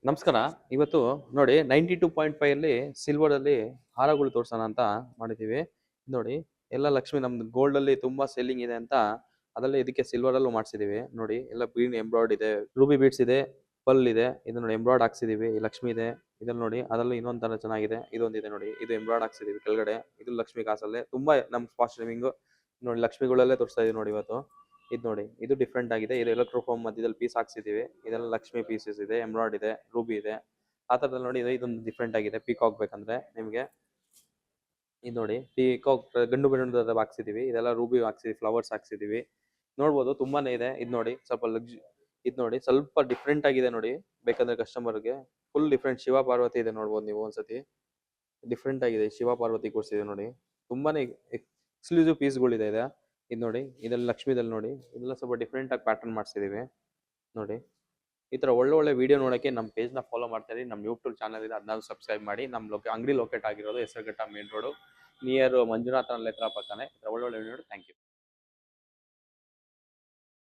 ನಮಸ್ಕಾರ. ಇವತ್ತು ನೋಡಿ 92.5 ಅಲ್ಲಿ ಸಿಲ್ವರ್ ಅಲ್ಲಿ ಹಾರಗಳು ತೋರ್ಸೋಣ ಅಂತ ಮಾಡಿದೀವಿ. ನೋಡಿ ಎಲ್ಲ ಲಕ್ಷ್ಮಿ ನಮ್ದು ಗೋಲ್ಡ್ ಅಲ್ಲಿ ತುಂಬಾ ಸೆಲ್ಲಿಂಗ್ ಇದೆ ಅಂತ ಅದರಲ್ಲಿ ಇದಕ್ಕೆ ಸಿಲ್ವರ್ ಅಲ್ಲೂ ಮಾಡ್ಸಿದೀವಿ. ನೋಡಿ ಎಲ್ಲ ಗ್ರೀನ್ ಎಂಬ್ರಾಯ್ಡ್ ಇದೆ, ರೂಬಿ ಬೀಡ್ಸ್ ಇದೆ, ಪರ್ಲ್ ಇದೆ. ಇದು ನೋಡಿ ಎಂಬ್ರಾಯ್ಡ್ ಹಾಕ್ಸಿದೀವಿ. ಈ ಲಕ್ಷ್ಮಿ ಇದೆ. ಇದ್ರಲ್ಲಿ ನೋಡಿ ಅದರಲ್ಲಿ ಇನ್ನೊಂದ್ ತರ ಚೆನ್ನಾಗಿದೆ. ಇದೊಂದಿದೆ ನೋಡಿ. ಇದು ಎಂಬ್ರಾಯ್ಡ್ ಹಾಕ್ಸಿದೀವಿ ಕೆಳಗಡೆ. ಇದು ಲಕ್ಷ್ಮಿ ಕಾಸಲ್ಲೇ ತುಂಬಾ ನಮ್ ಫಾಸ್ಟ್ ಮೂವಿಂಗ್ ನೋಡಿ ಲಕ್ಷ್ಮಿಗಳಲ್ಲೇ ತೋರಿಸ್ತಾ ಇದೀವಿ ನೋಡಿ ಇವತ್ತು. ಇದು ನೋಡಿ ಇದು ಡಿಫ್ರೆಂಟ್ ಆಗಿದೆ. ಇದು ಎಲೆಕ್ಟ್ರೋಫೋಮ್ ಮಧ್ಯದಲ್ಲಿ ಪೀಸ್ ಹಾಕ್ಸಿದೀವಿ. ಇದೆಲ್ಲ ಲಕ್ಷ್ಮಿ ಪೀಸಸ್ ಇದೆ, ಎಂಬ್ರಾಯ್ಡ್ ಇದೆ, ರೂಬಿ ಇದೆ. ಆ ತರದಲ್ಲಿ ನೋಡಿ ಇದೊಂದು ಡಿಫ್ರೆಂಟ್ ಆಗಿದೆ. ಪೀಕಾಕ್ ಬೇಕಂದ್ರೆ ನಿಮ್ಗೆ ಇದು ನೋಡಿ ಪೀಕಾಕ್ ಗಂಡು ಬೆಣ್ಣದ ಹಾಕ್ಸಿದೀವಿ. ಇದೆಲ್ಲ ರೂಬಿ ಹಾಕ್ಸಿದೀವಿ, ಫ್ಲವರ್ಸ್ ಹಾಕ್ಸಿದೀವಿ. ನೋಡ್ಬೋದು ತುಂಬಾನೇ ಇದೆ. ಇದು ನೋಡಿ ಸ್ವಲ್ಪ ಇದು ನೋಡಿ ಸ್ವಲ್ಪ ಡಿಫ್ರೆಂಟ್ ಆಗಿದೆ ನೋಡಿ. ಬೇಕಂದ್ರೆ ಕಸ್ಟಮರ್ಗೆ ಫುಲ್ ಡಿಫ್ರೆಂಟ್ ಶಿವ ಪಾರ್ವತಿ ಇದೆ ನೋಡ್ಬೋದು ನೀವು ಒಂದ್ಸತಿ. ಡಿಫ್ರೆಂಟ್ ಆಗಿದೆ. ಶಿವ ಪಾರ್ವತಿ ಕೂರ್ಸಿದೆ ನೋಡಿ. ತುಂಬಾನೇ ಎಕ್ಸ್ಕ್ಲೂಸಿವ್ ಪೀಸ್ಗಳಿದೆ ಇದೆ. ಇದು ನೋಡಿ ಇದೆಲ್ಲ ಲಕ್ಷ್ಮಿದಲ್ಲಿ ನೋಡಿ ಇದೆಲ್ಲ ಸ್ವಲ್ಪ ಡಿಫ್ರೆಂಟ್ ಆಗಿ ಪ್ಯಾಟರ್ನ್ ಮಾಡಿಸಿದೀವಿ ನೋಡಿ. ಈ ತರ ಒಳ್ಳೆ ಒಳ್ಳೆ ವಿಡಿಯೋ ನೋಡಕ್ಕೆ ನಮ್ಮ ಪೇಜ್ ನ ಫಾಲೋ ಮಾಡ್ತಾ ಇರಿ. ನಮ್ಮ ಯೂಟ್ಯೂಬ್ ಚಾನಲ್ ಇದೆ, ಅದನ್ನ ಸಬ್ಸ್ಕ್ರೈಬ್ ಮಾಡಿ. ನಮ್ಮ ಅಂಗಡಿ ಲೊಕೇಟ್ ಆಗಿರೋದು ಹೆಸರುಘಟ್ಟ ಮೇನ್ ರೋಡ್ ನಿಯರ್ ಮಂಜುನಾಥನ ಲೆತ್ರ ಪಕ್ಕನೆ. ಒಳ್ಳೆ ಒಳ್ಳೆ ವಿಡಿಯೋ. Thank you.